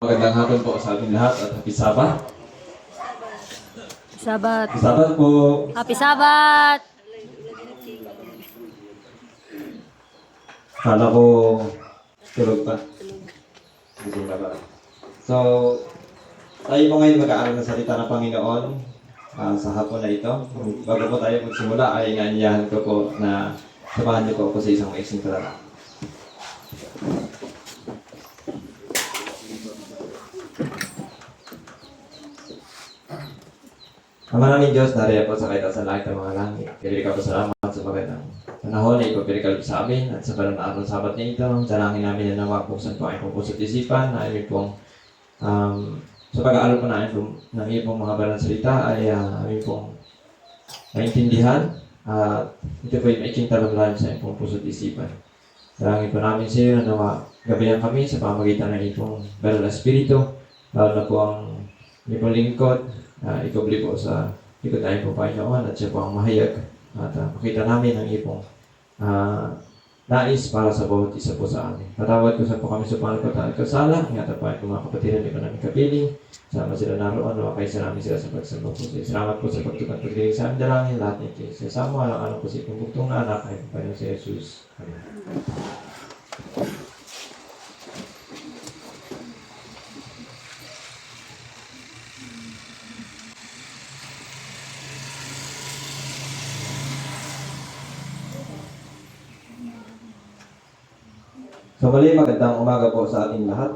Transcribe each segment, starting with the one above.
Magandang hapon po sa ating lahat at happy Sabat. Sabat. Happy Sabat po. Happy Sabat! Kala ko tulog pa. Gising na ba? So, tayo po ngayon mag-aaral ng salita ng Panginoon sa hapon na ito. Bago po tayo magsimula ay inaanyahan ko po na samahan niyo po ako sa isang maiksing talata. Ama namin Diyos, nariyan po sa kaitasan langit ng mga langit. Pili ka po salamat sa magandang panahon na ipapili ka sa amin at sa parang araw sabat na ito. Dalangin namin na nawa buksan po ang iyong puso at isipan na amin pong sa pag-aaral po namin ng iyong pong mga banal salita ay amin pong maintindihan at ito po yung maiking talamlalim sa iyong pong puso at isipan. Dalangin po namin sa iyo na nawa gabayan kami sa pamagitan ng iyong pong banal na espiritu, lalo na po ang iyong pong lingkod. Ikubli po sa ikot tayo po Panginoon at siya po ang mahayag at makita namin ang ipong nais para sa bawat isa po sa amin. Patawad ko sa po kami sa pangalipatan at kasala. Ingatan po ang mga kapatiran, di pa namin kapiling. Sama sila naroon, makaysa namin sila sa pagsambong po. Salamat po sa pagtukan pagdiling sa aming dalangin. Lahat nito sa sama, alang-alang po sa ipong bugtong na anak ay Panginoon si Jesus. Amen. So muli, magandang umaga po sa ating lahat.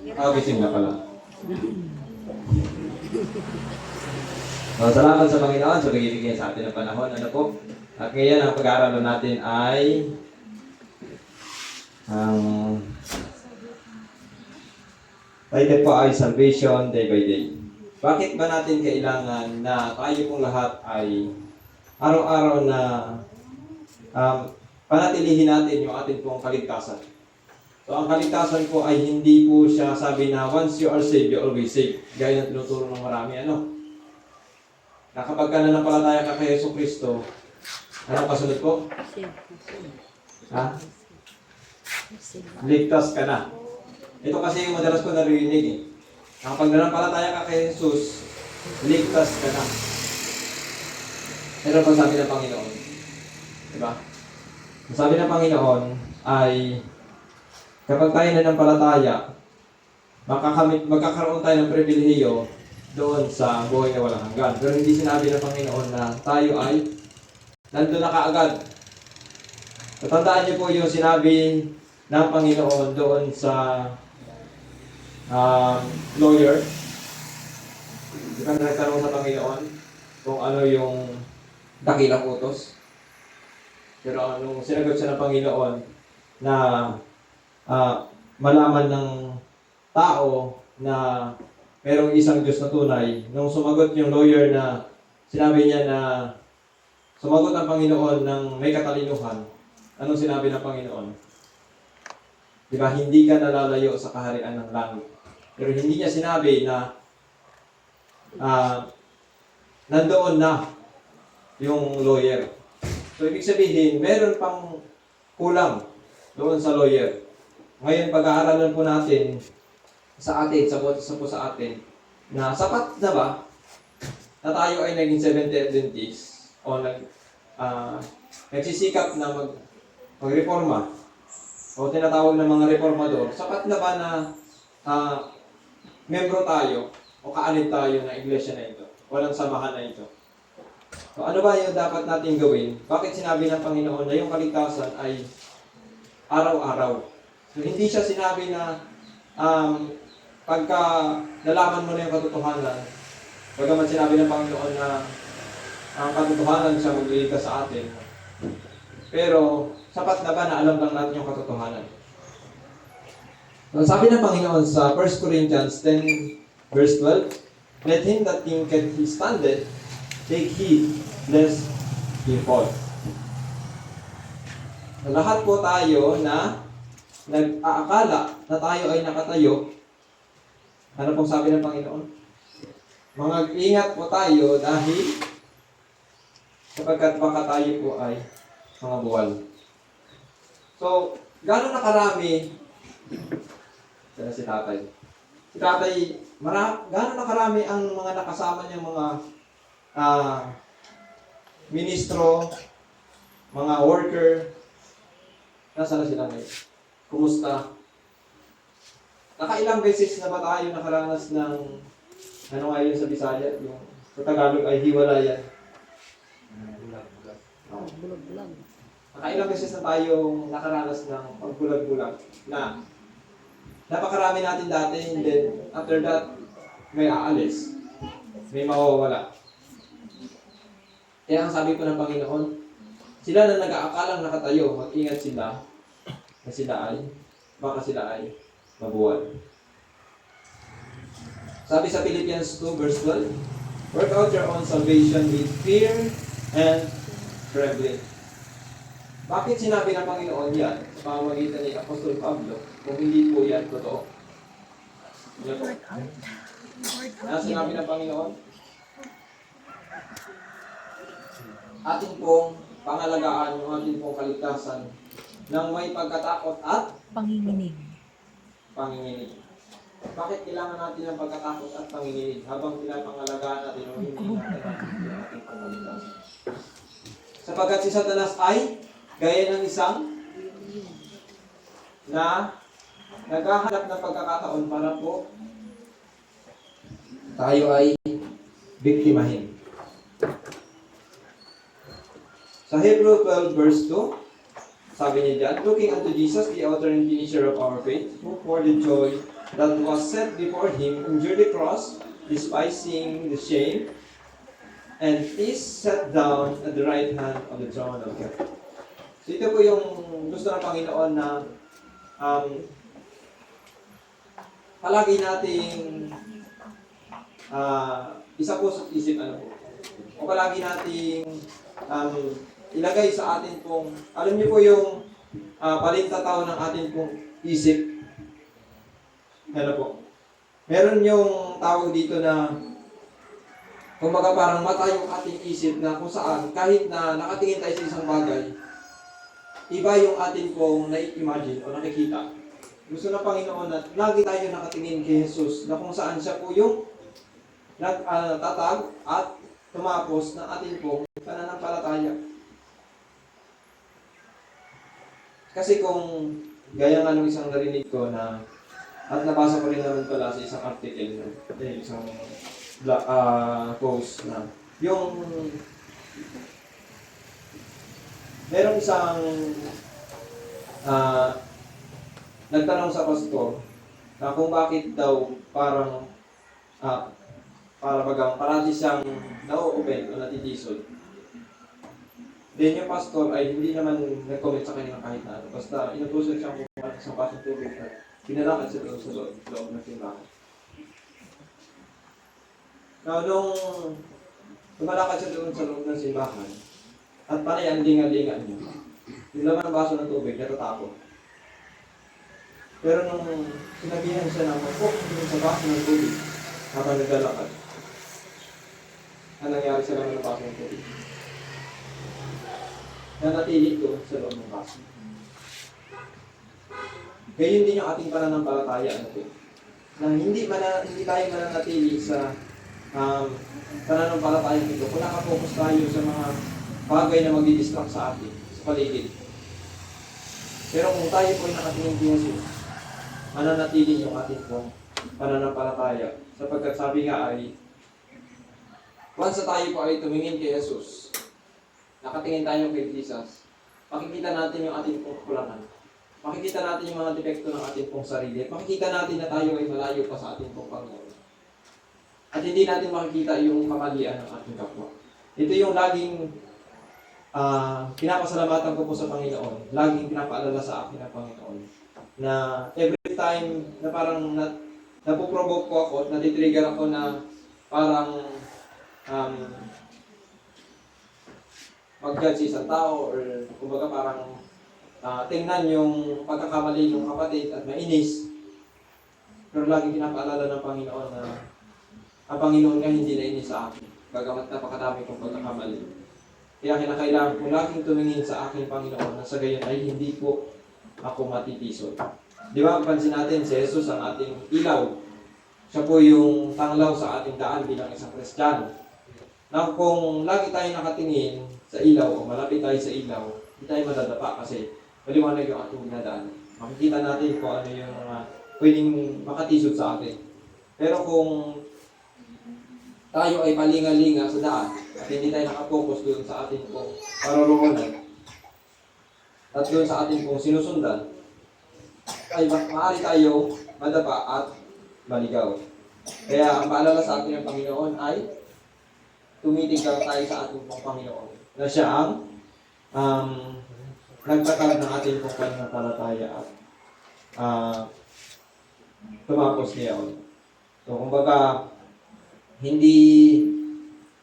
Gising na pala. So, salamat sa Panginoon sa pagbibigay sa atin ng panahon. Ano po? At ngayon, ang pag-aaralan natin ay ang title po ay Salvation Day by Day. Bakit ba natin kailangan na tayo pong lahat ay araw-araw na panatilihin natin yung ating pong kaligtasan. So, ang kaligtasan po ay hindi po siya sabi na once you are saved, you always saved. Gaya ng tinuturo ng marami, na kapag ka nanampalataya ka kay Yesu Kristo, anong kasunod po? Ligtas ka na. Ito kasi yung madalas ko narinig eh. Na kapag nanampalataya ka kay Jesus, ligtas ka na. Ito ang sabi ng Panginoon. Diba? Sabi ng Panginoon ay kapag tayo nanampalataya, magkakaroon tayo ng pribilehiyo doon sa buhay na walang hanggan. Pero hindi sinabi ng Panginoon na tayo ay nandun na kaagad. Tatandaan niyo po yung sinabi ng Panginoon doon sa lawyer. Di ba nagtanong sa Panginoon kung ano yung dakilang utos? Pero nung sinagot siya ng Panginoon na malaman ng tao na merong isang Diyos na tunay, nung sumagot yung lawyer na sinabi niya na sumagot ang Panginoon ng may katalinuhan, anong sinabi ng Panginoon? Di ba, hindi ka nalalayo sa kaharian ng langit. Pero hindi niya sinabi na nandoon na yung lawyer. So, ibig sabihin, meron pang kulang doon sa lawyer. Ngayon, pag-aaralan po natin sa atin, sa atin, na sapat na ba na tayo ay naging Seventh-day Adventist o nagsisikap na magreforma o tinatawag ng mga reformador, sapat na ba na membro tayo o kaalid tayo ng iglesia na ito? Walang samahan na ito. So, ano ba yung dapat natin gawin? Bakit sinabi ng Panginoon na yung kaligtasan ay araw-araw? So, hindi siya sinabi na pagka nalaman mo na yung katotohanan, bagaman sinabi ng Panginoon na ang katotohanan siya magliligtas sa atin. Pero, sapat na ba na alam lang natin yung katotohanan? So, sabi ng Panginoon sa 1 Corinthians 10 verse 12, let him that thinketh he standeth, take heed, lest he fall. Lahat po tayo na nag-aakala na tayo ay nakatayo, ano pong sabi ng Panginoon? Mag-ingat po tayo dahil sapagkat baka tayo po ay mga buwal. So, gano'n na karami Ito na si tatay. Si tatay, gano'n na karami ang mga nakasama niyang mga ministro, mga worker. Nasaan na sila ngayon? Kumusta? Nakailang beses na ba tayo nakaranas ng, ano nga yun sa Bisaya, yung sa Tagalog ay hiwalayan. Bulag-bulag. Nakailang beses na tayong nakaranas ng pagbulag-bulag na napakarami natin dati and then after that, may aalis. May mawawala. Kaya ang sabi ko ng Panginoon, sila na nag-aakalang nakatayo, mag-ingat sila na baka sila ay mabuhay. Sabi sa Philippians 2 verse 12, work out your own salvation with fear and trembling. Bakit sinabi ng Panginoon yan sa pamamagitan ni Apostol Pablo kung hindi po yan totoo? Yan po. Sinabi ng Panginoon, atin pong pangalagaan yung ating pong kaligtasan ng may pagkatakot at Panginginig. panginginig. Bakit kailangan natin ng pagkatakot at panginginig habang pinapangalagaan natin o hindi natin ang ating pangkaligtasan? Sapagkat si Satanas ay gaya ng isang na naghahanap ng pagkakataon para po tayo ay biktimahin. Sa Hebrew 12 verse 2, sabi niya dyan, looking unto Jesus, the author and finisher of our faith, who for the joy that was set before him endured the cross, despising the shame, and is set down at the right hand of the throne of God. So ito po yung gusto ng Panginoon na palagi nating isa po sa isip o palagi nating ilagay sa atin pong, alam niyo po yung palintataw ng atin pong isip. Ano po? Meron yung tawag dito na kumbaga parang mata yung ating isip na kung saan kahit na nakatingin tayo sa isang bagay, iba yung atin pong na-imagine o nakikita. Gusto ng Panginoon na lagi tayo nakatingin kay Jesus na kung saan siya po yung tatag at tumapos ng atin pong pananampalataya. Kasi kung gaya nga nung isang narinig ko na at nabasa ko rin naman pala sa isang article isang post na yung merong isang nagtanong sa pastor na kung bakit daw parang para bagang parati siyang na-open o natitisod. Then yung pastor ay hindi naman nag-comment sa kanya kahit na ano. Basta inutusan siyang pumunta sa pasong tubig at pinalakad siya doon sa loob ng simbahan. Now, nung tumalakad siya doon sa loob ng simbahan at panay ang linga-linga niya, yung laman ng baso ng tubig, natatakot. Pero nung sinabihan siya na mag-focus doon sa baso ng tubig habang naglalakad, ang nangyari sa laman ng baso ng tubig? Nanatili ko sa loob ng baso. Gayon din yung ating pananampalataya na hindi tayo mananatili sa pananampalataya nito kung nakapokus tayo sa mga bagay na magdidistract sa atin, sa paligid. Pero kung tayo po ay nakatingin kay Jesus, mananatili yung ating pananampalataya. Sapagkat sabi nga ay, once tayo po ay tumingin kay Jesus, nakatingin tayo kay Jesus, makikita natin yung ating pong kekurangan. Makikita natin yung mga depekto ng ating pong sarili. Makikita natin na tayo ay malayo pa sa ating pong Panginoon. At hindi natin makikita yung kamalian ng ating kapwa. Ito yung laging pinapasalamatan ko po sa Panginoon. Laging pinapaalala sa akin ng Panginoon. Na every time na parang napuprovoke ko ako at natitrigger ako na parang mag-judge isang tao or kumbaga parang tingnan yung pagkakamali ng kapatid at mainis. Pero lagi pinapaalala ng Panginoon na ang Panginoon nga hindi nainis sa akin. Bagamat napakadami kong pagkakamali. Kaya kinakailangan ko laging tumingin sa aking Panginoon na sa gayon ay hindi po ako matitisod. Di ba, pansin natin, si Jesus ang ating ilaw. Siya po yung tanglaw sa ating daan bilang isang Kristiyano. Na kung lagi tayo nakatingin sa ilaw o malapit tayo sa ilaw, hindi tayo madadapa kasi maliwanag yung ating dinadaan. Makikita natin kung ano yung pwedeng makatisod sa atin. Pero kung tayo ay palinga-linga sa daan at hindi tayo nakapokus doon sa ating pong paroroonan at doon sa ating pong sinusundan, ay maaari tayo madapa at maligaw. Kaya ang paalala sa atin ng Panginoon ay tumitig lang tayo sa ating pong Panginoon na siya ang nagtatag ng ating pong pananampalataya at tumapos niya yun. So, kumbaga, hindi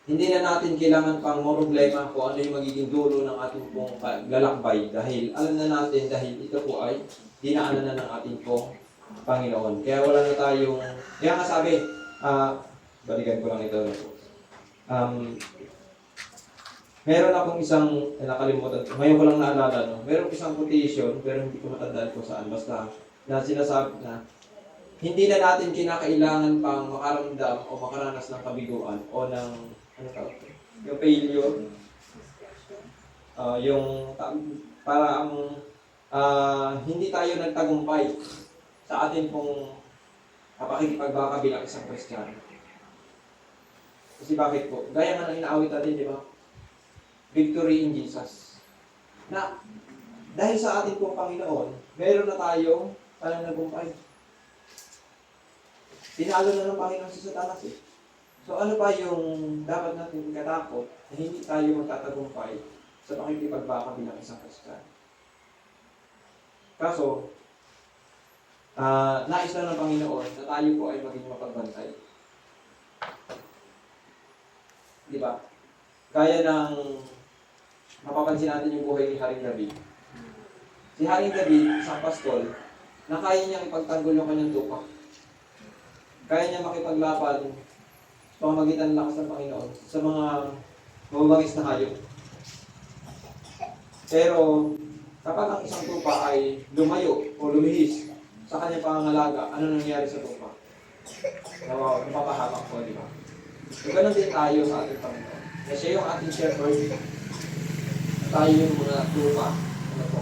na natin kailangan pang problema kung ano yung magiging dulo ng ating pong lalakbay dahil alam na natin dahil ito po ay dinaanan na ng ating pong Panginoon. Kaya wala na tayong, kaya nga sabi, balikan ko lang ito. Meron akong isang, nakalimutan, ngayon ko lang naalala, no? Meron isang quotation, pero hindi ko matandaan kung saan, basta na sinasabi na, hindi na natin kinakailangan pang makaramdam o makaranas ng kabiguan o ng, ano tawag, yung failure, para ang, hindi tayo nagtagumpay sa atin pong pakikipagbaka bilang isang Kristiyano. Kasi bakit po? Gaya nga ng inaawit natin, di ba? Victory in Jesus. Na, dahil sa ating pong Panginoon, meron na tayong pananagumpay. Tinalo na ng Panginoon si Satanas eh. So ano pa yung dapat natin ikatakot na hindi tayo magtatagumpay sa pakikipagbaka bilang isang Kristiyano? Kaso, nais na ng Panginoon na tayo po ay maging mapagbantay. Di ba? Gaya ng mapapansin natin yung buhay ni Haring David. Si Haring David, isang pastol, na kaya niyang ipagtanggol yung kanyang tupa. Kaya niya makipaglaban sa pamamagitan ng lakas ng Panginoon sa mga mababangis na hayop. Pero kapag ang isang tupa ay lumayo o lumihis sa kanyang pangangalaga, ano nangyayari sa tupa? Napapahamak po, di ba? So, ganun din tayo sa ating Panginoon. Na siya yung ating shepherd, tayo yung mga tupa. Ano po?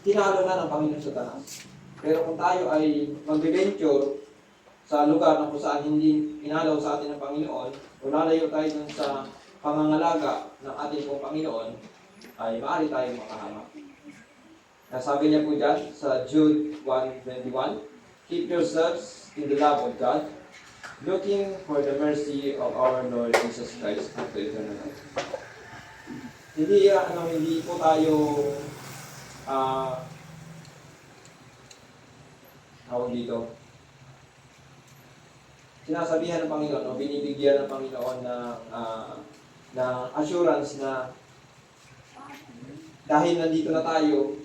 Tinalo na ng Panginoon Satanas. Pero kung tayo ay mag-venture sa lugar na kung saan hindi inalaw sa atin ng Panginoon, o lalayo tayo dun sa pangangalaga ng ating pong Panginoon, ay maaari tayong makahamak. Sabi niya po dyan sa Jude 1:21, keep yourselves in the love of God, looking for the mercy of our Lord Jesus Christ unto eternal life. Hindi po tayo tawag dito. Sinasabihan ng Panginoon o binibigyan ng Panginoon ng assurance na dahil nandito na tayo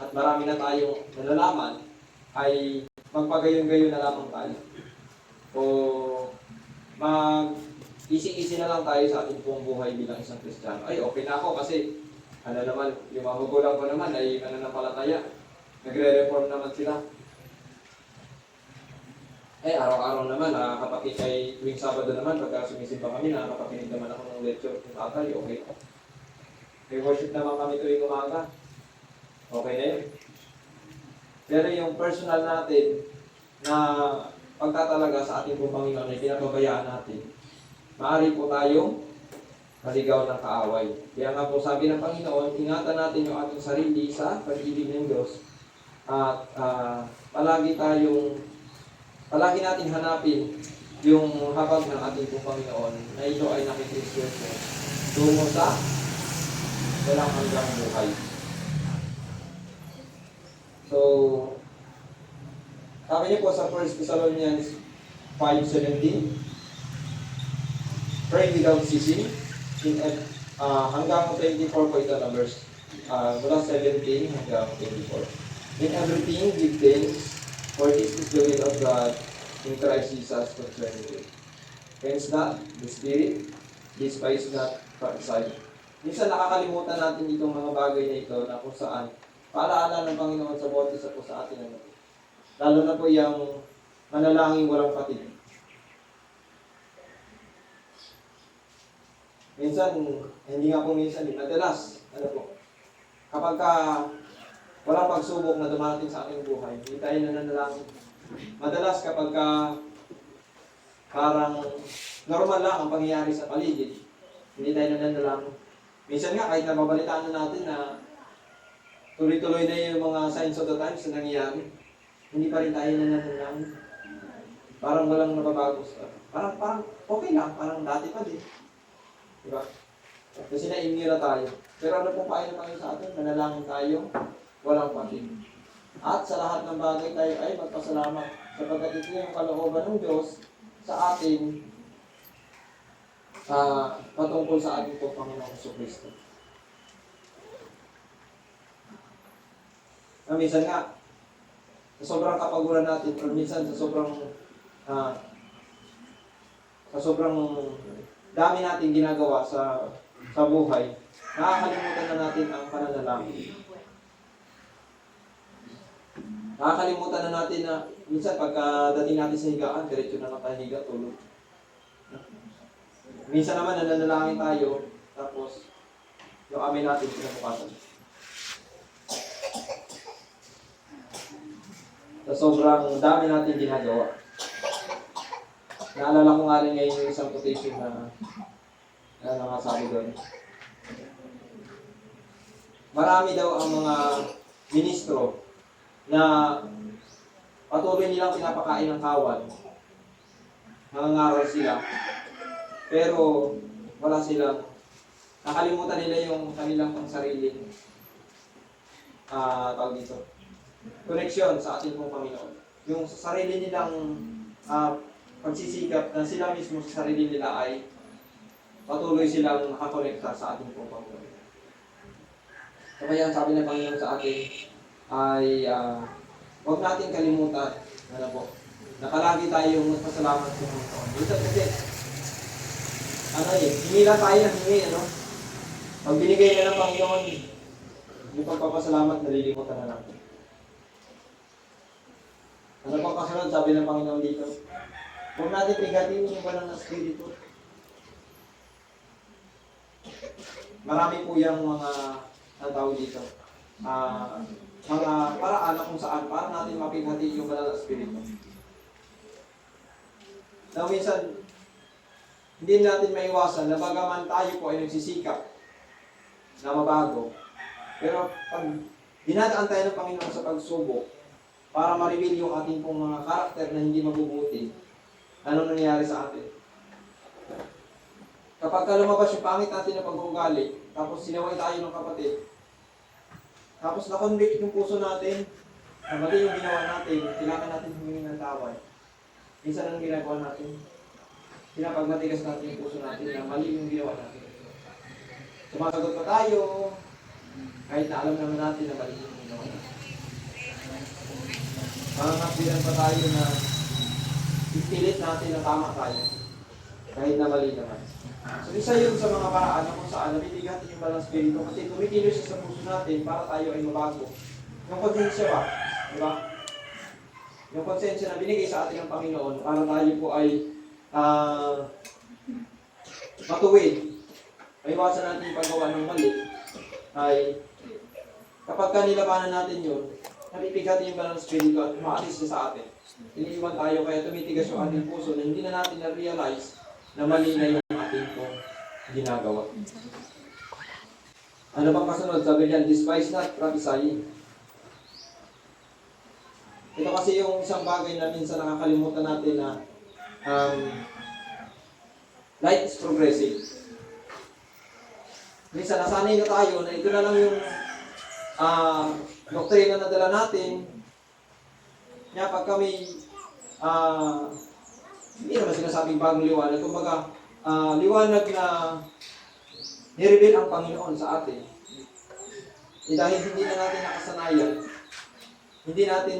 at marami na tayong nalalaman, ay magpagayon-gayon na lamang tayo. O mag-easy-easy na lang tayo sa ating pong buhay bilang isang Kristiyano. Ay, okay na ako kasi naman, yung mga magulang ko naman ay mananampalataya. Nagre-reform naman sila. Araw-araw naman, kapag kay tuwing Sabado naman, pagka sumisimba kami, nakapakinig naman ako ng lecture ng tatay, okay. May worship naman kami tuwing umaga. Okay na yun. Pero yung personal natin na pagtatalaga sa ating pong Panginoon ay pinapabayaan natin, maaari po tayong maligaw ng kaaway. Kaya nga po sabi ng Panginoon, ingatan natin yung ating sarili sa pag-ibig ng Diyos at palagi natin hanapin yung habag ng ating pong Panginoon na ito ay nakikristyosyo tungo sa walang hanggang buhay. So, sabi niyo po sa 1 Thessalonians 5:17, pray without ceasing, hanggang 24 po ito numbers, mula 17 hanggang 24. In everything, give thanks, for this is the will of God in Christ Jesus concerning you. Hence not the Spirit, despise not prophesy. Minsan nakakalimutan natin itong mga bagay na ito na kung saan paalaala ng Panginoon sa bawat isa po sa atin. Lalo na po yung manalangin walang patid. Minsan, hindi nga po minsan, madalas, ano po, kapag walang pagsubok na dumating sa ating buhay, hindi tayo nananalangin. Madalas kapag parang normal lang ang pangyayari sa paligid, hindi tayo nananalangin. Minsan nga, kahit nababalitaan na natin na tuloy-tuloy na yung mga signs of the times na nangyayari, hindi pa rin tayo nananalangin. Parang walang nababago. Parang okay lang, parang dati pa din. Diba? Kasi na-immune na tayo. Pero ano pong payo ng Panginoon sa atin? Manalangin tayo, walang patid. At sa lahat ng bagay tayo ay magpasalamat. Sapagkat ito yung kalooban ng Diyos sa atin patungkol sa ating po Panginoong Kristo. Minsan nga, sa sobrang kapaguran natin, o minsan sa sobrang dami natin ginagawa sa buhay, nakakalimutan na natin ang pananalangin. Nakakalimutan na natin na minsan pagkadating natin sa higaan, diretso na lang tayo higa, tulog. Minsan naman nananalangin tayo, tapos yung amin natin pinabukasan. Sa sobrang dami natin ginagawa. Naalala ko nga rin ngayon yung isang quotation na nakasabi doon. Marami daw ang mga ministro na patuloy nilang pinapakain ng kawan. Nangangaral sila. Pero wala silang, nakalimutan nila yung kanilang pangsarili. Tawag dito. Koneksyon sa ating pong Panginoon. Yung sa sarili nilang pagsisikap na sila mismo sa sarili nila ay patuloy silang nakakonekta sa ating pong Panginoon. So kaya ang sabi ng Panginoon sa atin ay huwag natin kalimutan na palagi tayong magpasalamat sa Panginoon. Minsan kasi hingi lang tayo ng hingi, pag binigay na ng Panginoon, yung pagpapasalamat nalilimutan na natin. Ano pang kasunod, sabi ng Panginoon dito? Huwag natin pigatin yung banal na Espiritu. Marami po yung mga tawag dito. Mga paraan na kung saan para natin mapighati yung banal na Espiritu. Na minsan, hindi natin maiwasan na bagaman tayo po ay nagsisikap na mabago. Pero pag dinadaan tayo ng Panginoon sa pagsubok, para ma-reveal yung ating pong mga karakter na hindi mabubuti, ano nangyayari sa atin? Kapag lumabas yung pangit natin na pag-uugali, tapos sinaway tayo ng kapatid, tapos na-convict yung puso natin, na mali yung ginawa natin, kailangan natin humingi ng tawad. Minsan ang ginagawa natin, pinapagmatigas natin yung puso natin na mali yung ginawa natin. Sumasagot pa tayo, kahit na alam naman natin na mali yung ginawa natin. Mangangapilan pa tayo na ipilit natin na tama tayo, kahit na mali naman. So isa yun sa mga paraan na kung saan nabibigatin yung balang spirito kasi tumikilos siya sa puso natin para tayo ay mabago. Yung konsensya ba? Diba? Yung konsensya na binigay sa atin ng Panginoon para tayo po ay matuwid. Maiwasan natin yung paggawa ng mali ay kapag kanilabanan natin yun, nabibigatin yung balang spirito at umaalis siya sa atin. Iniiwan tayo kaya tumitigas yung ating puso na hindi na natin na-realize na mali na yung ating pong ginagawa. Ano bang kasunod? Sabi niyan, despise not prophesying. Ito kasi yung isang bagay na minsan nakakalimutan natin na light is progressive. Minsan nasanay na tayo na ito na lang yung doktrina na dala natin. Kaya pag kami hindi naman sinasabing bagong liwanag. Kumbaga, liwanag na nireveal ang Panginoon sa atin. Dahil hindi na natin nakasanayan, hindi natin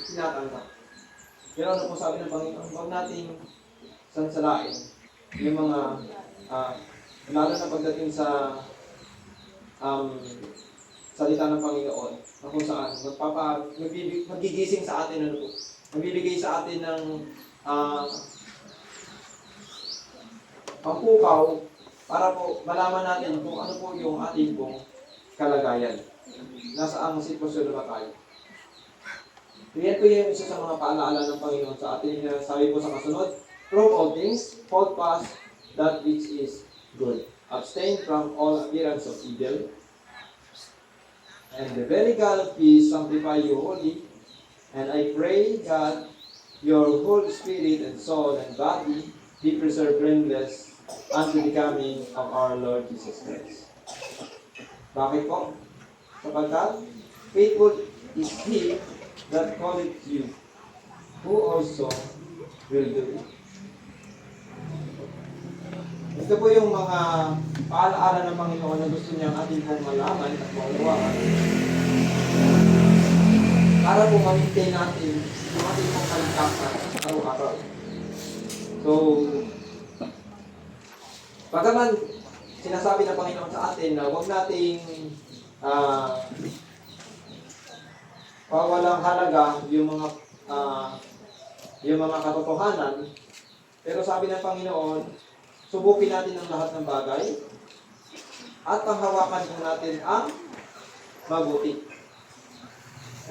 tinatanggap. Pero ano po sabi ng Panginoon, huwag natin sansalain yung mga, lalo na pagdating sa salita ng Panginoon na kung saan magigising sa atin, ano po, magbibigay sa atin ng pampukaw para po malaman natin kung ano po yung ating pong kalagayan. Nasa ang sitwasyon na ba tayo? Yan po yung isa sa mga paalaala ng Panginoon sa atin. Sabi po sa kasunod, prove all things, hold fast that which is good. Abstain from all appearance of evil. And the very God of peace sanctify you wholly. And I pray, God, your whole spirit and soul and body be preserved blameless unto the coming of our Lord Jesus Christ. Bakit po? Sapagkat faithful is He that calleth you, who also will do it. Ito po yung mga paalaala ng Panginoon na gusto niyang ating pong malaman at maunawaan para po ma-maintain natin yung ating pong kaligtasan araw-araw. So, bagaman sinasabi ng Panginoon sa atin na huwag nating walang halaga yung mga katotohanan, pero sabi ng Panginoon, subukin natin ang lahat ng bagay at panghawakan din natin ang mabuti.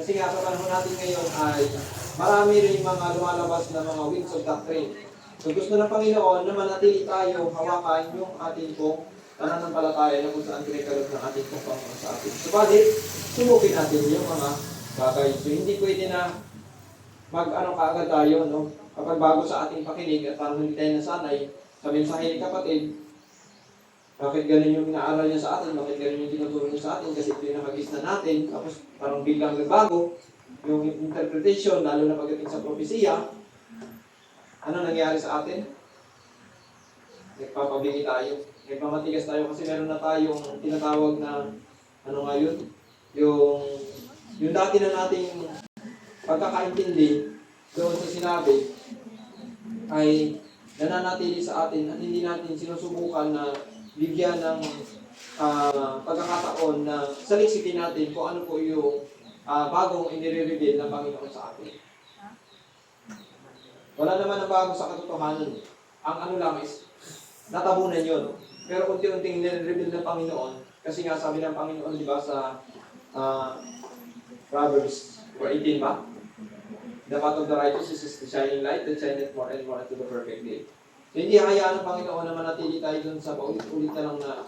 Kasi nga sa panahon natin ngayon ay marami rin mga lumalabas na mga winds of doctrine. So gusto ng Panginoon na manatili tayo hawakan yung ating pong pananampalataya na kung saan pinakalog ng ating pong Panginoon sa atin. Subalit, subukin natin yung mga bagay. So hindi pwede na kaagad tayo, no? Kapag bago sa ating pakinig at parang hindi tayo nasanay sa mensahe ni kapatid, bakit ganun yung inaaral niya sa atin, bakit ganun yung tinuturo niya sa atin, kasi ito yung nakagis na natin, tapos parang biglang nagbago yung interpretation, lalo na pagdating sa propesiya. Ano nangyari sa atin? Nagpapabingi tayo. Nagpamatigas tayo kasi meron na tayong tinatawag na ngayon? Yung dati na nating pagkakaintindi doon sa sinabi ay nananatili sa atin at hindi natin sinusubukan na bigyan ng pagkakataon na saliksikin natin kung ano po yung bagong inire-reveal ng Panginoon sa atin. Wala naman ang bago sa katotohanan. Ang ano lang is, natabunan yun. Pero unti-unting nire-reveal ng Panginoon, kasi nga sabi ng Panginoon, di ba, sa Proverbs 4:18 ba? The path of the righteous is the shining light that shineth more and more unto the perfect day. So, hindi hayaan ng Panginoon na manatili tayo dun sa paulit-ulit na lang na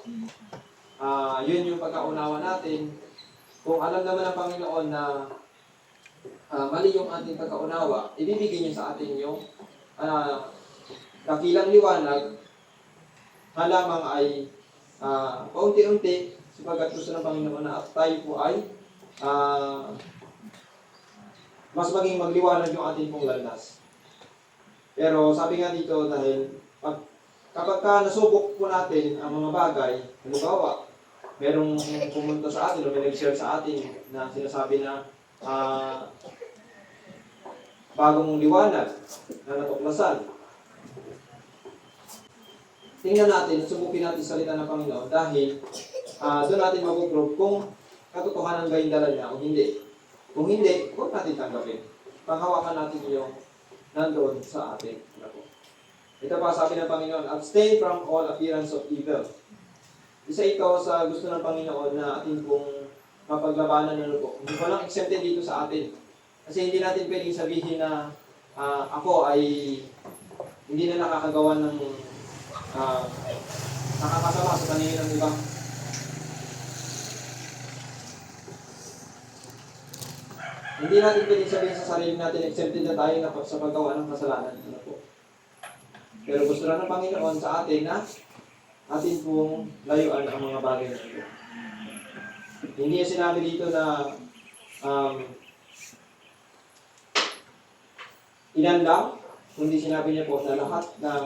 yun yung pagkaunawa natin. Kung alam naman ng Panginoon na mali yung ating pagkaunawa, ibibigay niya sa atin yung dakilang liwanag na lamang ay paunti-unti sapagkat gusto ng Panginoon na tayo po ay mas maging magliwanag yung ating pong landas. Pero sabi nga dito dahil kapag nasubok po natin ang mga bagay, halimbawa, merong pumunta sa atin o may nag-share sa atin na sinasabi na bagong liwanag na natuklasan. Tingnan natin, subukin natin salita ng Panginoon dahil doon natin mag-prove kung katotohanan ba yung dala niya o hindi. Kung hindi, huwag natin tanggapin. Panghawakan natin yung nandoon sa atin. Ito pa sabi ng Panginoon, abstain from all appearance of evil. Isa ito sa gusto ng Panginoon na ating pong mapaglabanan po. Hindi ko lang exempted dito sa atin. Kasi hindi natin pwedeng sabihin na ako ay hindi na nakakagawa ng nakakasama sa paningin ng iba. Hindi natin pwedeng sabihin sa sarili natin, exempted na tayo sa paggawa ng kasalanan. Pero gusto lang ng Panginoon sa atin na atin pong layuan ang mga bagay na ito. Hindi niya sinabi dito na ilan lang, kundi sinabi niya po na lahat ng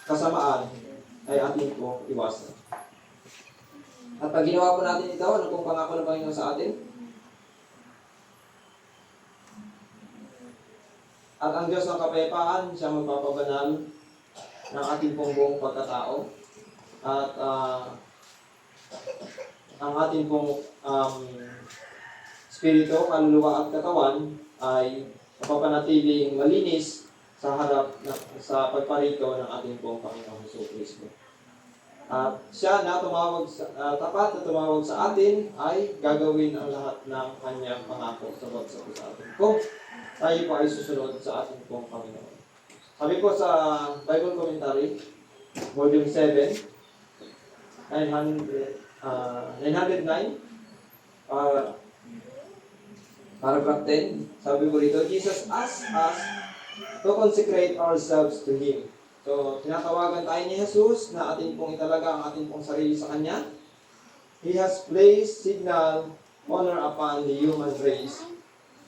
kasamaan ay atin po iwasan. At pag ginawa po natin ito, ano pong pangako ng Panginoon sa atin? At ang Diyos ng kapayapaan, siya magpapabanal ng ating pong buong pagkatao. At ang ating pong spirito, kaluluwa at katawan ay napapanatiling malinis sa harap sa pagparito ng ating pong Panginoong Jesucristo. At siya na tumawag tapat na tumawag sa atin ay gagawin ang lahat ng kanyang pangako sa atin. Kung tayo po ay susunod sa ating pong Panginoon. Sabi po sa Bible Commentary, Volume 7, 909, paragraph 10, sabi po rito, Jesus asks us to consecrate ourselves to Him. So, tinatawagan tayo ni Jesus na ating pong italaga ang ating pong sarili sa Kanya. He has placed signal honor upon the human race.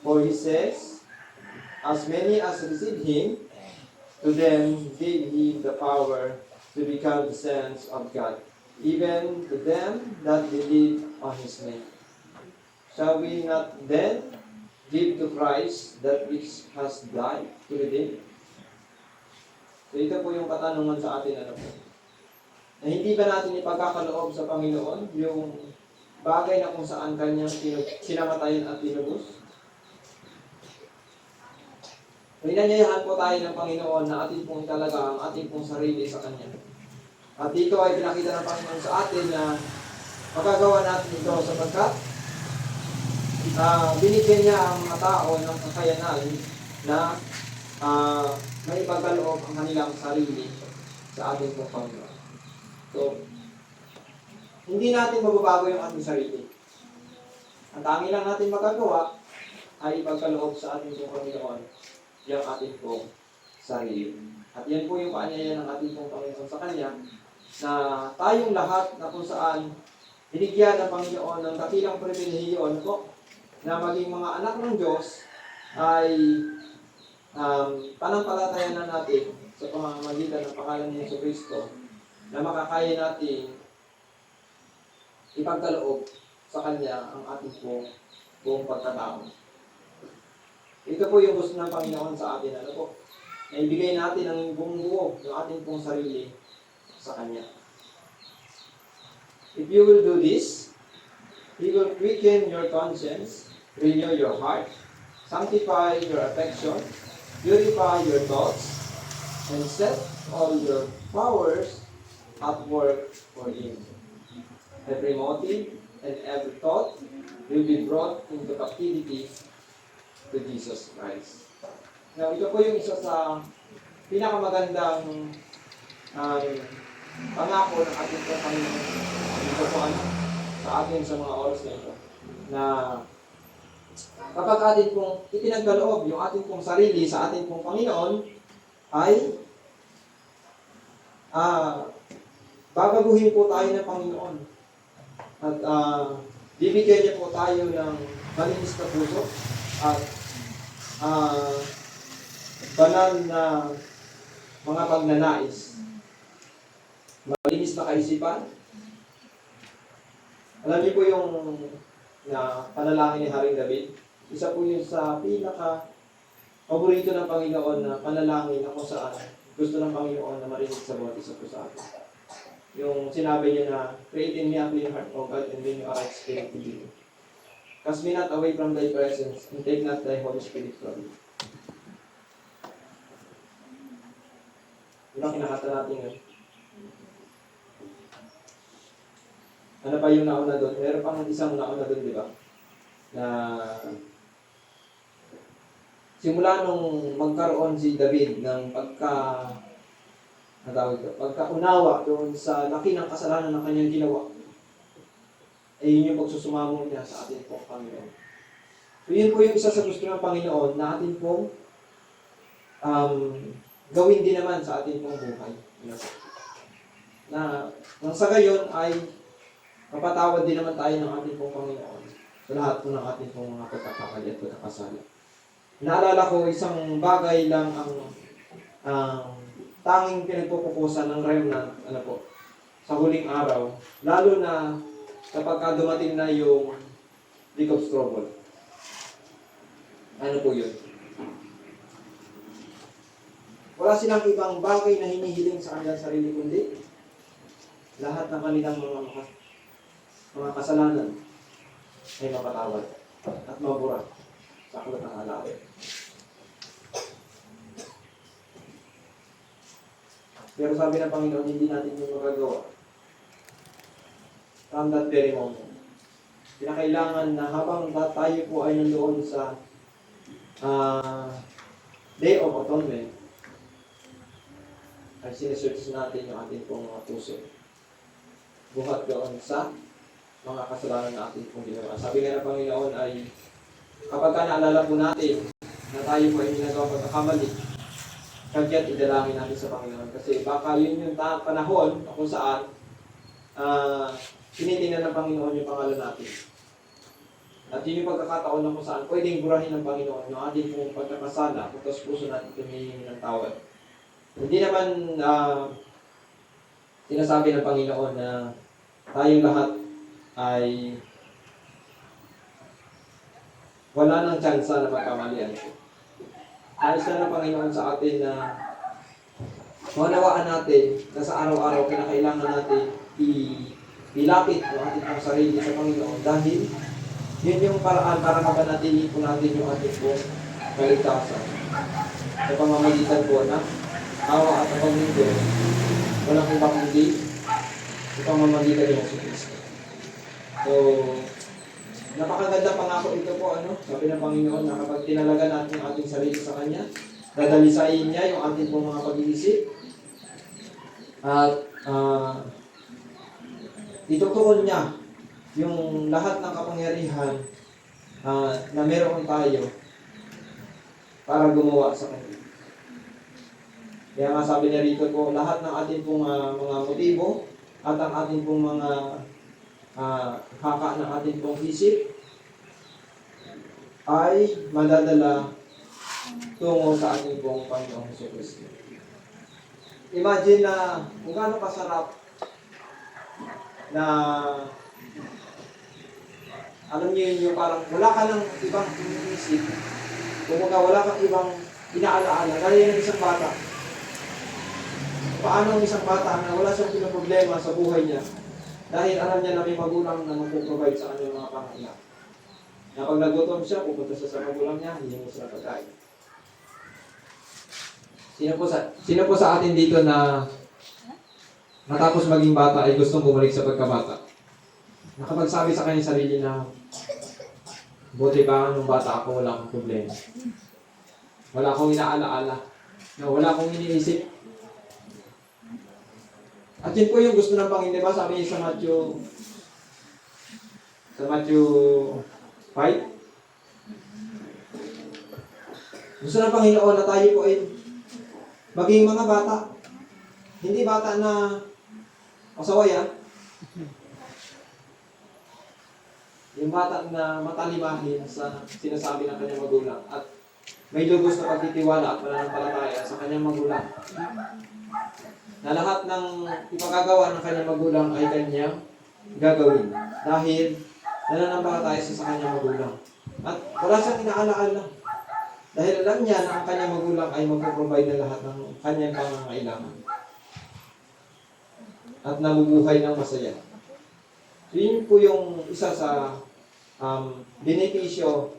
For He says, as many as receive Him, to them gave He the power to become the sons of God, even to them that believe on His name. Shall we not then give to Christ that which has died to redeem? So ito po yung katanungan sa atin, ano po? Na hindi ba natin ipagkakaloob sa Panginoon yung bagay na kung saan Kanyang sinamatayan at tinubos? Pinanyayahan po tayo ng Panginoon na ating pong italaga ang ating pong sarili sa Kanya. At dito ay pinakita ng Panginoon sa atin na magagawa natin ito sapagkat binigyan niya ang mga tao ng kakayanan na may ipagkaloob ang kanilang sarili sa ating pong Panginoon. So, hindi natin mababago yung ating sarili. Ang tangi lang natin magagawa ay ipagkaloob sa ating pong Panginoon yung ating pong sarili. At yan po yung kaanyaya ng ating pong Panginoon sa Kanya na tayong lahat na kung saan binigyan ng Panginoon ng dakilang pribilehiyo po na maging mga anak ng Diyos ay panampalatayan na natin sa pamamagitan ng pangalan ni Jesucristo na makakaya natin ipagkaloob sa Kanya ang ating buong pagkatao. Ito po yung gusto ng Panginoon sa atin, ano po? Na ibigay natin ang buong buo ng ating pong sarili sa Kanya. If you will do this, He will quicken your conscience, renew your heart, sanctify your affection, purify your thoughts, and set all your powers at work for Him. Every motive and every thought will be brought into captivity to Jesus Christ. Now, ito po yung isa sa pinakamagandang pangako ng ating Panginoon. Ito po sa atin sa mga oras na ito. Na kapag atin pong ipinagkaloob yung ating pong sarili sa ating pong Panginoon, ay babaguhin po tayo ng Panginoon. At bibigyan niya po tayo ng malinis na puso at banal na mga pagnanais. Malinis na kaisipan. Alam niyo po yung panalangin ni Haring David. Isa po yun sa paborito ng Panginoon na panalangin na kung saan gusto ng Panginoon na marinig sa bawat isa po sa atin. Yung sinabi niya na, create in me a clean heart, O God, and renew a right spirit within me. Cast me not away from thy presence, and take not thy Holy Spirit from me. Yun ang kinakata natin ngayon. Ano pa yung nauna doon? Meron pang isang nauna doon, di ba? Na simula nung magkaroon si David ng pagkaunawa doon sa laki ng kasalanan ng kanyang ginawa, ay yun yung pagsusumamo niya sa ating pong Panginoon. So yun po yung isa sa gusto ng Panginoon na ating pong gawin din naman sa ating pong buhay. Na nang sa gayon ay mapatawad din naman tayo ng ating pong Panginoon sa lahat po ng ating pong mga pagkakakali at pagkakasala. Naalala ko isang bagay lang ang tanging pinagpupukusan ng remnant, sa huling araw, lalo na kapag dumating na yung week of trouble. Ano po yun? Wala silang ibang bagay na hinihiling sa kanilang sarili, kundi lahat ng kanilang mga mga kasalanan ay mapatawad at mabura sa aklat ng alawin. Pero sabi ng Panginoon, hindi natin yung magagawa. From that very moment. Kinakailangan na habang tayo po ay nandoon sa Day of Atonement, ay sinesearch natin yung ating pong mga puso. Buhat doon sa mga kasalanan na ating pong ginawa. Sabi nga ng Panginoon ay, kapag ka naalala po natin na tayo po ay ginagawa pagkakamali, kagyat idalangin natin sa Panginoon. Kasi baka yun yung panahon kung saan tinitingnan ng Panginoon yung pangalan natin. At yun yung pagkakataon na kung saan pwedeng burahin ng Panginoon yung ating pong pagkakasala kung tas puso natin tumihingi ng tawad. Hindi naman sinasabi ng Panginoon na tayong lahat ay wala nang tsansa na magkamalian. Ayos na ng Panginoon sa atin na maunawaan natin na sa araw-araw kinakailangan natin ilapit ang ating pong sarili sa Panginoon dahil yun yung paraan para mapanatili po natin yung ating pong kaligtasan. Sa pamamagitan po na awa at pagminggo, walang ibang hindi sa pamamagitan ng Kristo. So, napakaganda pangako ito po, sabi ng Panginoon na kapag tinalaga natin ang ating sarili sa Kanya, dadalisayin niya yung ating pong mga pag-iisip at itutuon niya yung lahat ng kapangyarihan na meron tayo para gumawa sa Kanya. Kaya nga sabi niya rito po, lahat ng ating pong mga motibo at ang ating pong mga haka ng ating pong isip ay madadala tungo sa ating pong Panginoong Jesucristo. Imagine na kung gaano kasarap na alam niyo yun yung parang wala ka ng ibang iniisip, kumbaga wala kang ibang inaalaala, gaya ng isang bata. Paano ang isang bata na wala siyang pinoproblema sa buhay niya dahil alam niya na may magulang na magpo-provide sa kanyang mga pangailangan. Na pag nagutom siya, pupunta siya sa magulang niya, hindi mo sila pagkain. Sino po sa atin dito na matapos maging bata ay gustong bumalik sa pagkabata? Nakapagsabi sa kanyang sarili na buti pa nung bata ako, wala akong problema. Wala akong inaalaala. Wala akong iniisip. At yun po yung gusto ng Panginoon, diba? Sabi niya sa Matthew 5. Gusto ng Panginoon na tayo po ay maging mga bata. Hindi bata na pasaway, Yung bata na matalimahin sa sinasabi ng kanyang magulang at may lubos na pagtitiwala at pananampalataya sa kanyang magulang. Na lahat ng ipagagawa ng kanyang magulang ay kanyang gagawin. Dahil nananampalataya siya sa kanyang magulang. At wala siyang inaalaala. Dahil alam niya na ang kanyang magulang ay magpo-provide ng lahat ng kanyang pangangailangan. At nabubuhay ng masaya. So yun po yung isa sa benepisyo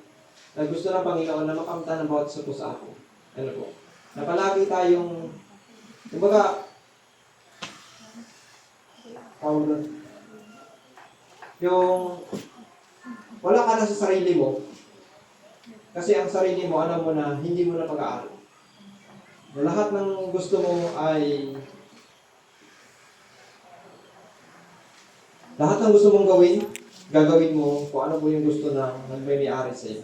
na gusto ng Panginoon na makamtan ng bawat isa po sa akin. Ano po? Na palagi tayong, kumbaga, yung wala ka na sa sarili mo kasi ang sarili mo, alam mo na hindi mo na pag-aaral. Na lahat ng gusto mo ay lahat ng gusto mong gawin, gagawin mo kung ano po yung gusto na nagme-may-ari sa iyo.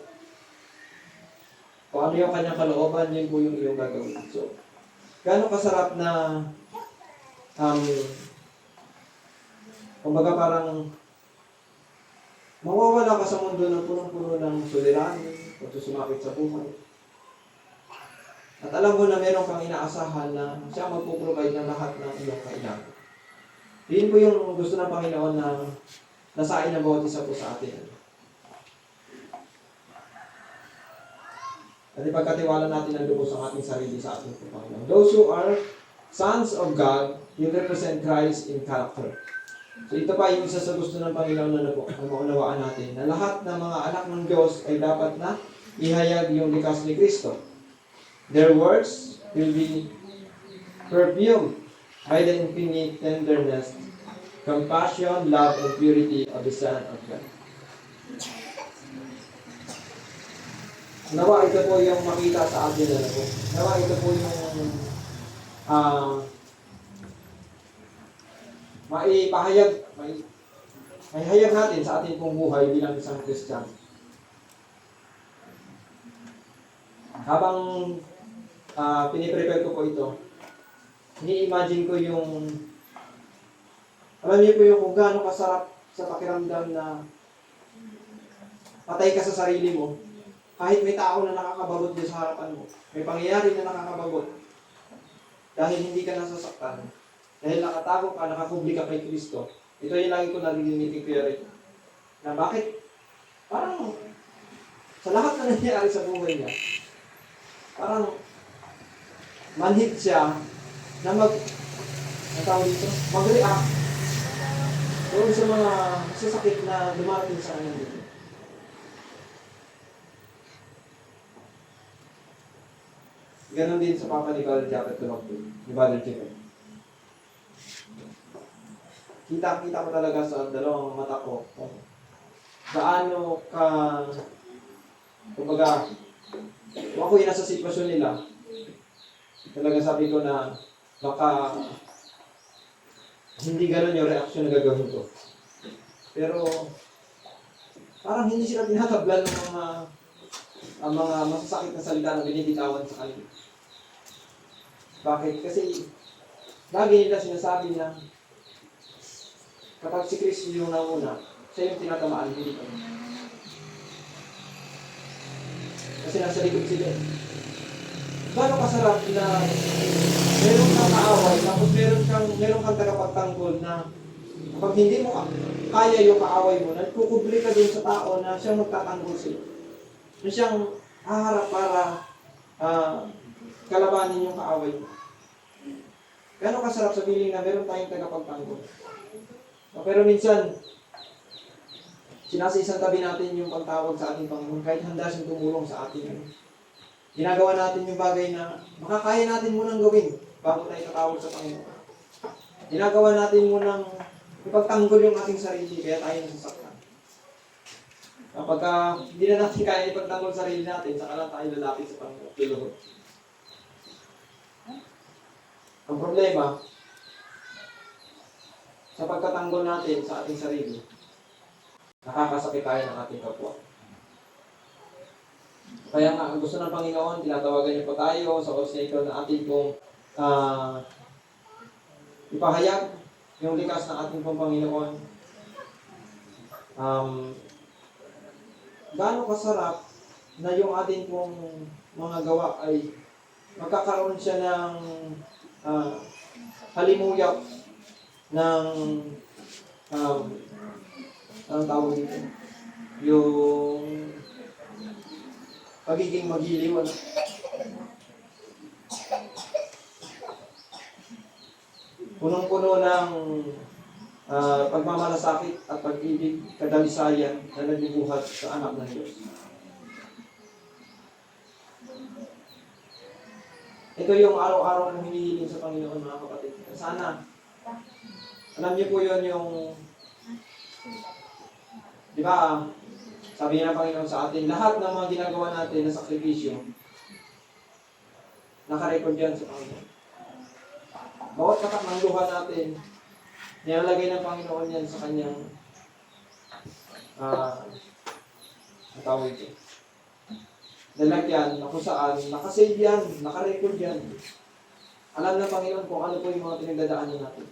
Kung ano yung kanyang kalooban, yun po yung iyong gagawin. So, gaano kasarap na kumbaga parang mawawala ka sa mundo ng punong-puno ng suliranin, pagsusumapit sa buhay. At alam mo na meron kang inaasahan na siya magpo-provide ng lahat ng iyong kailangan. Yun po yung gusto ng Panginoon na nasain ng bawat isa po sa atin. At ipagkatiwala natin ang lubos ang ating sarili sa ating Panginoon. Those who are sons of God will represent Christ in character. So ito pa yung isa sa gusto ng Panginoon na maunawaan natin, na lahat ng mga anak ng Diyos ay dapat na ihayag yung likas ni Kristo. Their words will be perfumed by the infinite tenderness, compassion, love, and purity of the Son of God. Nawa ito po yung makita sa atin na po. Nawa ito po yung maihayag natin sa ating pong buhay bilang isang Kristiyano. Habang piniprepare ko po ito, ini-imagine ko yung, alam niyo po yung kung gaano kasarap sa pakiramdam na patay ka sa sarili mo, kahit may tao na nakakabagot din sa harapan mo, may pangyayari na nakakabagot, dahil hindi ka nasasaktan, dahil nakatago ka, nakakubli ka kay Kristo. Ito yung lagi ko narinig ni Kuya Rick, na bakit, parang, sa lahat na nangyayari sa buhay niya, parang, manhid siya, na mag-react, doon sa mga sasakit na dumarating sa kanya dito. Ganon din sa papa ni Brother Japet Tumagpul, ni Brother Japet. Kita ko talaga sa dalawang mata ko kung gaano ka, kumbaga, kung ako yung nasa sitwasyon nila, talaga sabi ko na baka hindi gano'n yung reaksyon na gagawin ko. Pero parang hindi sila tinatablan ng mga masasakit na salita na binibitawan sa kanila. Bakit? Kasi lagi nila sinasabi na kapag si Kristo yung nauna, siya yung tinatamaan, hindi ko. Kasi nasa likod sila. Gano'ng kasarap na meron kang kaaway, tapos meron kang tagapagtanggol na kapag hindi mo kaya yung kaaway mo, nagkukubli ka dun sa tao na siyang magtatanggol sila. Na siyang haharap para kalabanin yung kaaway mo. Gano'ng kasarap sa feeling na meron tayong tagapagtanggol. Pero minsan, sinasisang tabi natin yung pagtawag sa ating Panginoon kahit handa siyang tumulong sa atin. Ginagawa natin yung bagay na makakaya natin munang gawin bago tayo tatawag sa Panginoon. Ginagawa natin munang ipagtanggol yung ating sarili kaya tayo nasasaktan. Kapag hindi na natin kaya ipagtanggol sarili natin, saka lang tayo lalapit sa Panginoon. Ang problema, sa pagkatanggol natin sa ating sarili, nakakasakit tayo ng ating kapwa. Kaya nga, ang gusto ng Panginoon, tinatawagan niyo po tayo sa oras na ito na ating pong ipahayag yung likas ng ating pong Panginoon. Gaano kasarap na yung ating pong mga gawa ay magkakaroon siya ng halimuyak ng anong tawag dito? Yung pagiging magiliw. Punong-puno ng pagmamalasakit at pag-ibig, kadalisayan na nagbubuhat sa anak ng Diyos. Ito yung araw-araw kong hinihiling sa Panginoon, mga kapatid. Sana, alam niyo po yun yung, di ba, sabi ng Panginoon sa atin, lahat ng mga ginagawa natin na sakripisyo, nakarecord yan sa Panginoon. Bawat katak ng luha natin, nilalagay ng Panginoon yan sa kanyang tawag ito. Lalagyan na kung saan, nakasave yan, nakarecord yan. Alam ng Panginoon kung ano po yung mga pinagdadaanan natin.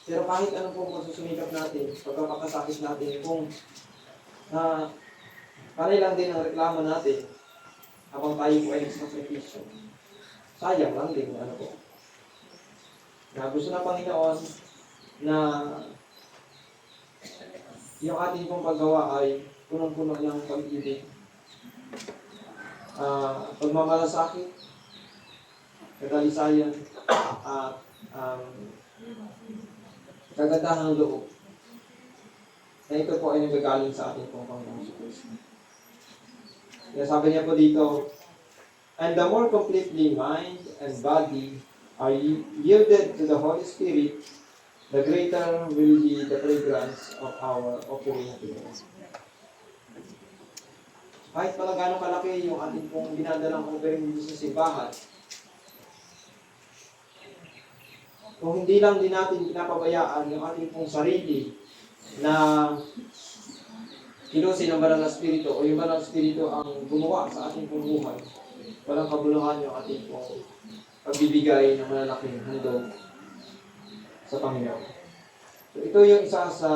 Pero kahit ano po magsusumikap natin, pagkakasakit natin, kung panay lang din ang reklamo natin habang tayo po ay nagsasakripisyo, sayang lang din ano po. Na gusto ng Panginoon na yung ating pong paggawa ay punong-puno ng pag-ibig, pagmamalasakit, kadalisayan, at kagandahan ng loob na ito po ay nagagaling sa ating pong Panginoon Kristo. Kaya sabi niya po dito, and the more completely mind and body are yielded to the Holy Spirit, the greater will be the fragrance of our offering to God. Kahit pala gano'ng kalaki yung ating pong dinadalang offering dito sa simbahan, kung hindi lang din natin pinapabayaan yung ating pong sarili na kilusin ng Banal na Espiritu o yung Banal na Espiritu ang gumawa sa ating pong buhay, walang kabuluhan yung ating pong pagbibigay ng malalaking handog sa Panginoon. So, ito yung isa sa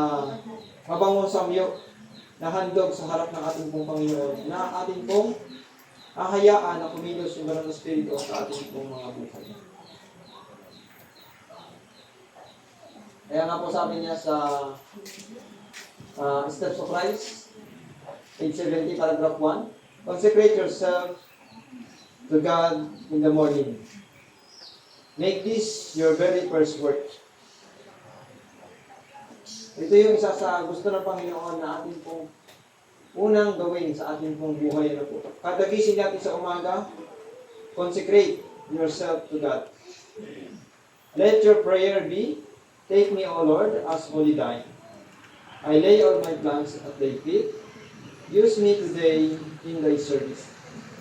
mabangong samyo na handog sa harap ng ating pong Panginoon na ating pong hahayaan na kumilos yung Banal na Espiritu sa ating pong mga buhay. Kaya nga po sabi niya sa Steps of Christ, page 70, paragraph 1, consecrate yourself to God in the morning. Make this your very first work. Ito yung isa sa gusto ng Panginoon na ating pong unang gawin sa ating pong buhay na po. Kada gising natin sa umaga, consecrate yourself to God. Let your prayer be, take me, O Lord, as wholly thine. I lay all my plans at thy feet. Use me today in thy service.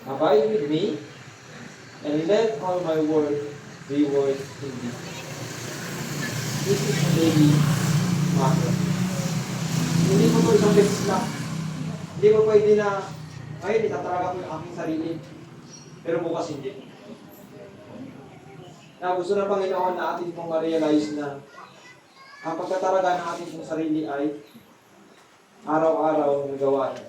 Abide with me, and let all my work be worth in thee. This is a daily matter. Hindi mo ito isang beses lang. Hindi mo pwede na, ngayon itatalaga ko yung aking sarili. Pero bukas hindi. Na gusto ng Panginoon na atin pong ma-realize na ang pagtatalaga ng ating pong sarili ay araw-araw na gawa niya.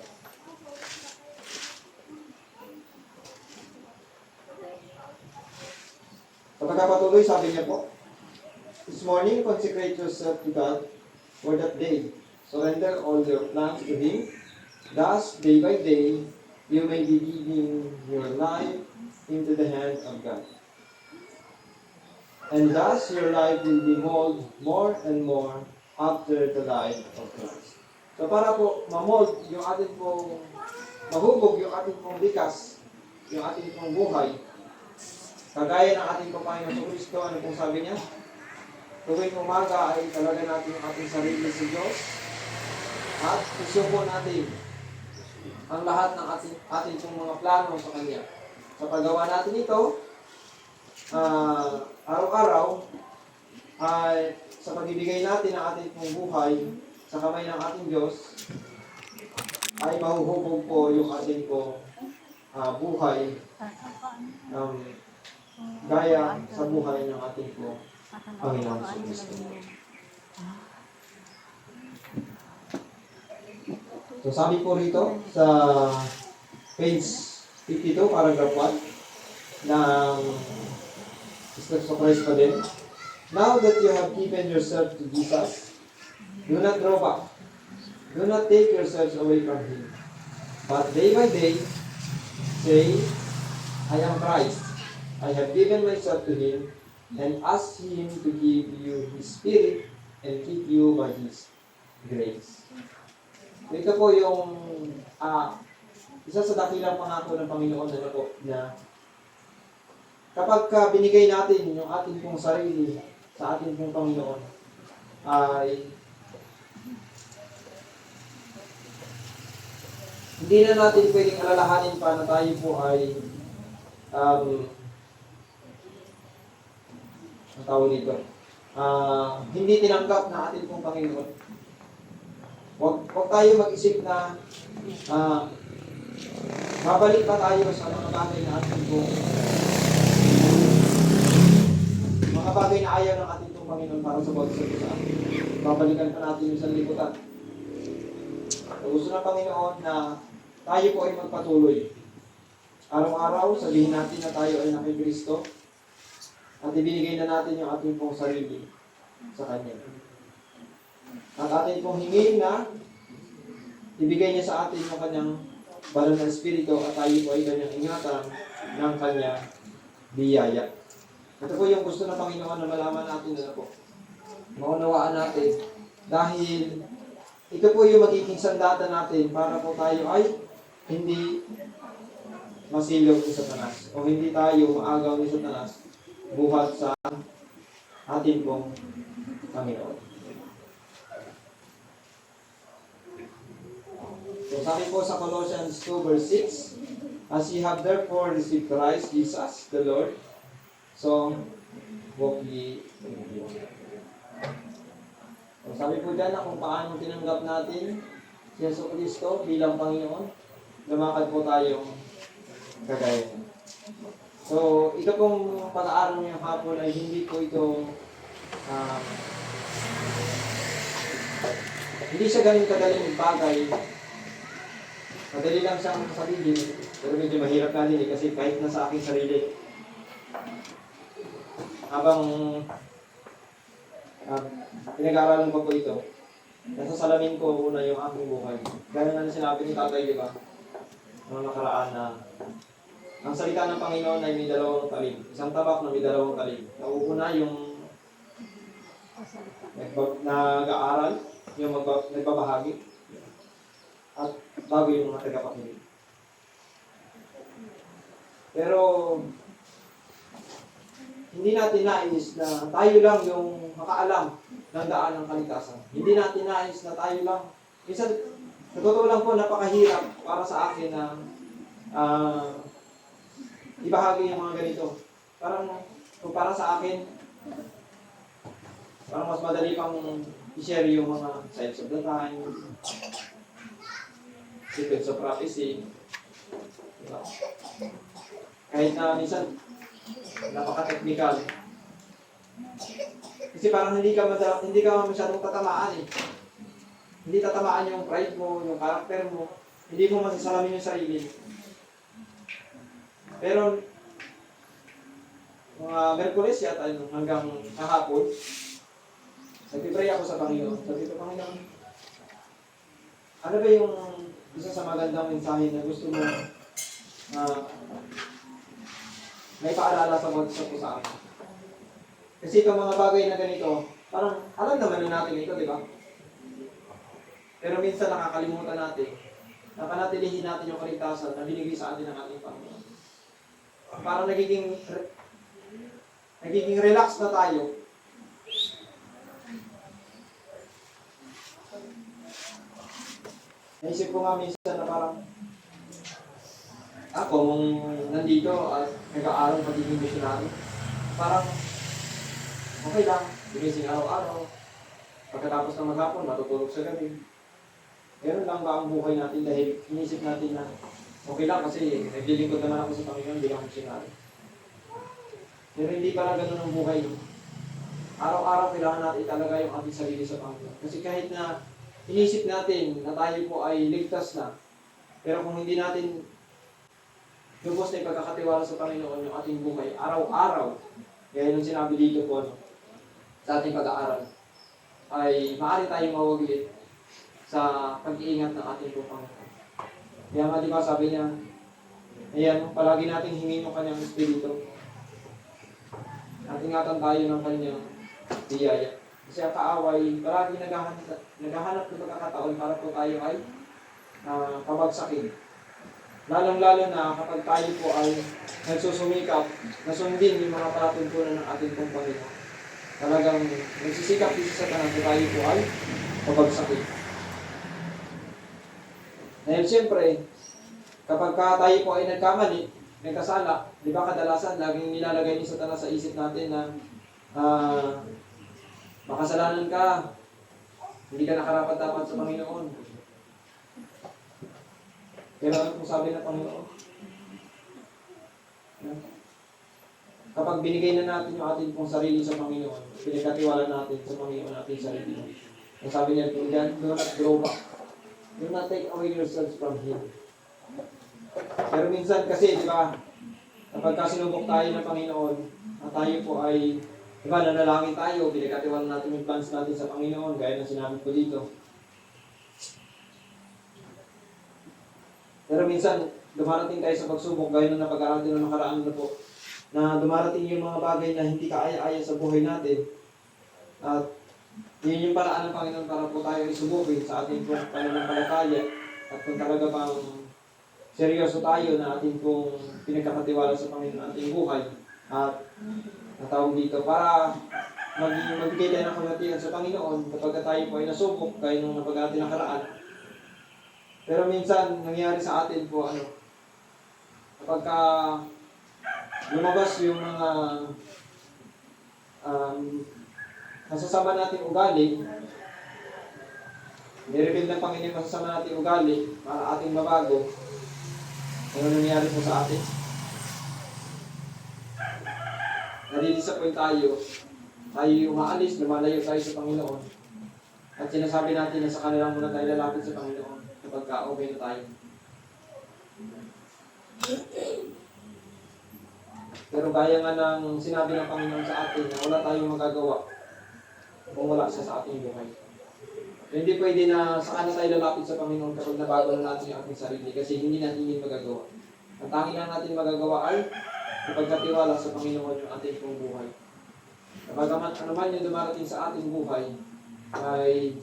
Sa pagkapatuloy, sabi niya po, this morning, consecrate yourself to God for that day. Surrender all your plans to Him. Thus, day by day, you may be giving your life into the hand of God. And thus, your life will be molded more and more after the life of Christ. So para po ma-mold yung ating pong, mahubog yung ating pong likas, yung ating pong buhay, kagaya ng ating pong Panginoon Kristo, ano pong sabi niya? Tuwing umaga ay talaga natin yung ating sarili sa Diyos at isuko natin ang lahat ng ating pong mga plano sa Kanya. Sa paggawa natin ito, araw-araw ay sa pagbibigay natin ng ating pong buhay sa kamay ng ating Diyos ay mahuhubog po yung ating pong buhay gaya sa buhay ng ating pong Panginoon sa Kristo. So sabi po rito sa page 52, paragraph 1 ng Steps of Christ pa din. Now that you have given yourself to Jesus, do not draw back. Do not take yourselves away from Him. But day by day, say, I am Christ. I have given myself to Him, and ask Him to give you His Spirit and keep you by His grace. So, ito po yung isa sa dakilang pangako ng Panginoon na kapag binigay natin yung ating pong sarili sa ating pong Panginoon, ay hindi na natin pwedeng alalahanin pa na tayo po ay ang tawag nito, hindi tinanggap na ating pong Panginoon. Huwag tayo mag-isip na babalik pa tayo sa mga bagay na ating pong mga bagay na ayaw ng ating pong Panginoon para sa bawat isa sa atin. Babalikan pa natin yung sanlibutan. Gusto ng Panginoon na tayo po ay magpatuloy. Araw-araw, sabihin natin na tayo ay na kay Kristo at ibinigay na natin yung ating pong sarili sa Kanya. At ating pong hingin na ibigay niya sa atin yung Kanyang banal na Espiritu at tayo po ay Kanyang ingatan ng Kanyang biyaya. Ito po yung gusto ng Panginoon na malaman natin na po. maunawaan natin. Dahil ito po yung magiging sandata natin para po tayo ay hindi masilog ni Satanas o hindi tayo maagaw ni Satanas buhat sa ating pong Panginoon. So sabi po sa Colossians 2 verse 6, as ye have therefore received Christ Jesus the Lord, so walk ye in him. So sabi po dyan na kung paano tinanggap natin si Yesu Cristo bilang Panginoon, lumakad po tayo kagaya niya. So ito pong pag-aaral ngayong hapon ay hindi po ito hindi siya ganun kadaling bagay. Madali lang siyang sabihin, pero medyo mahirap na din kasi kahit na sa aking sarili. Habang pinag-aaralan ko po ito, nasa salamin ko una yung aking buhay. Ganun na sinabi ni Tatay, di ba? Mga nakaraan na ang salita ng Panginoon ay may dalawang talim. Isang tabak na may dalawang talim. Nauuna yung nag-aaral, yung nagbabahagi, at bago yung mga tagapakinig. Pero hindi natin nais na tayo lang yung makaalam ng daan ng kaligtasan. Hindi natin nais na tayo lang. Minsan, sa totoo lang po, napakahirap para sa akin na ibahagi yung mga ganito. Kung para sa akin, parang mas madali pang i-share yung mga sides of the time, secrets of prophecy. Diba? Kahit na minsan, napaka-technical. Kasi parang hindi ka masyadong tatamaan eh. Hindi tatamaan yung pride mo, yung karakter mo. Hindi mo masasalamin yung sarili. Pero, mga Merkulis yata hanggang kahapon, nag-pray ako sa Panginoon. Sabi ko, Panginoon, ano ba yung isa sa magandang mensahe na gusto mo may paalala sa bawat po sa akin? Kasi itong mga bagay na ganito, parang alam naman na natin ito, di ba? Pero minsan nakakalimutan natin, napanatilihin natin yung kaligtasan na binigay sa atin ng ating Panginoon. Parang nagiging relax na tayo. Naisip ko nga minsan na parang ako, kung nandito at nag-aaral pagiging missionary, parang okay lang, ginising araw-araw. Pagkatapos ng maghapon, matutulog sa gabi. Meron lang ba ang buhay natin dahil inisip natin na okay lang kasi naglilingkod naman ako sa Panginoon bilang missionary. Pero hindi pala ganun ang buhay. Araw-araw kailangan natin talaga yung ating sarili sa Panginoon. Kasi kahit na inisip natin na tayo po ay ligtas na, pero kung hindi natin lubos na ipagkakatiwala sa Panginoon yung ating buhay, araw-araw, gaya ng sinabi dito po sa ating pag-aaral, ay maaari tayong mawaglit sa pag-iingat ng ating Panginoon. Kaya nga diba sabi niya, ayan, palagi nating hingin yung kanyang Espiritu. At ingatan tayo ng kanyang biyaya. Kasi ang kaaway, palagi naghahanap ng pagkakataon para po tayo ay pabagsakin. Lalong-lalo na kapag tayo po ay nagsusumikap na sundin yung mga palatuntunan ng ating Panginoon. Talagang nagsisikap dito sa tanan na tayo po ay pabagsakin. Dahil siyempre, kapag tayo po ay nagkamali, nagkasala, di ba kadalasan laging nilalagay ni Satanas sa isip natin na makasalanan ka, hindi ka nakarapat-dapat sa Panginoon. Pero ano kung sabi ng Panginoon? Kapag binigay na natin yung ating pong sarili sa Panginoon, pinagkatiwala natin sa Panginoon ating sarili. Ang sabi niya, do not draw back. Do not take away yourselves from Him. Pero minsan kasi, di ba, kapag sinubok tayo ng Panginoon, at tayo po ay, di ba, nanalangin tayo, pinagkatiwala natin yung plans natin sa Panginoon, gaya ng sinabi ko dito. Pero minsan, dumarating tayo sa pagsubok, gaya ng napag-aaral din ng nakaraan na po, na dumarating yung mga bagay na hindi kaaya-aya sa buhay natin. At Yun yung paraan ng Panginoon para po tayo isubukin sa ating pong pananampalataya at kung talaga bang seryoso tayo na ating pong pinagkakatiwala sa Panginoon ating buhay at natawag dito para magbigay tayo ng kamatihan sa Panginoon kapag tayo po ay nasubok gaya nung napag natin nakaraan. Pero minsan, nangyari sa atin po, kapag lumabas yung mga masasama nating ugali, nireveal ng Panginoon yung masasama nating ugali para ating mabago, ano nangyari po sa atin? Nadidisappoint tayo umaalis, lumalayo tayo sa Panginoon, at sinasabi natin na sa kanilang muna tayo lalapit sa Panginoon kapag okay na tayo. Pero gaya nga ng sinabi ng Panginoon sa atin na wala tayong magagawa kung wala siya sa ating buhay. Hindi pwede na saan na tayo lalapit sa Panginoon kapag nabago na natin yung ating sarili kasi hindi natin yun magagawa. Ang tanging lang natin magagawa ay ipagkatiwala sa Panginoon yung ating pong buhay. Kapag ano man yung dumarating sa ating buhay ay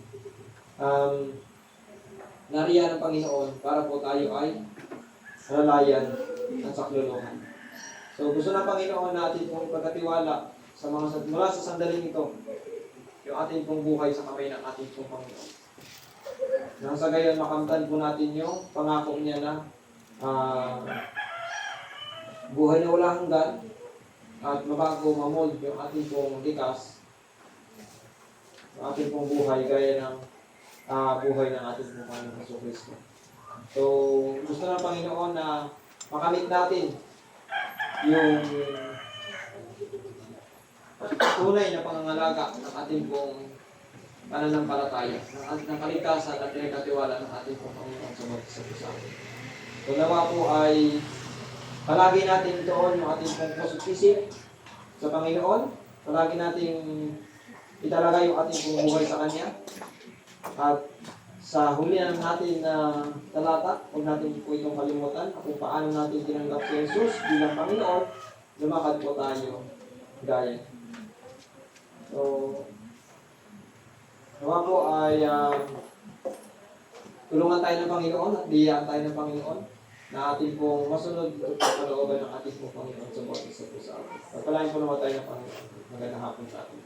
nariyan ng Panginoon para po tayo ay nalalayan at saklolohan. So gusto ng Panginoon natin pong ipagkatiwala sa mula sa sandaling ito yung ating pong buhay sa kamay ng ating pong Panginoon. Nang sa gayon makamtan po natin yung pangako niya na buhay na wala hanggan at mabago mamold yung ating pong likas, yung ating pong buhay gaya ng buhay ng ating pong Panginoon Hesus Kristo. So gusto ng Panginoon na makamit natin yung tunay na pangangalaga ng ating pong pananampalataya, ng kaligtasan at pinagkatiwala ng ating pong Panginoon sa mga sa atin. So nawa po ay palagi natin doon yung ating pong puso't isip sa Panginoon, palagi nating italaga yung ating pong buhay sa Kanya, at sa huli natin na talata, huwag natin po itong kalimutan kung paano natin tinanggap si Jesus bilang Panginoon, lumakad po tayo gaya. So, nawa po ay tulungan tayo ng Panginoon at biyayaan tayo ng Panginoon na ating pong masunod at kapalooban ng ating pong Panginoon sa bawat isa po sa atin. Pagpalain po naman tayo ng Panginoon. Magandang hapon sa atin.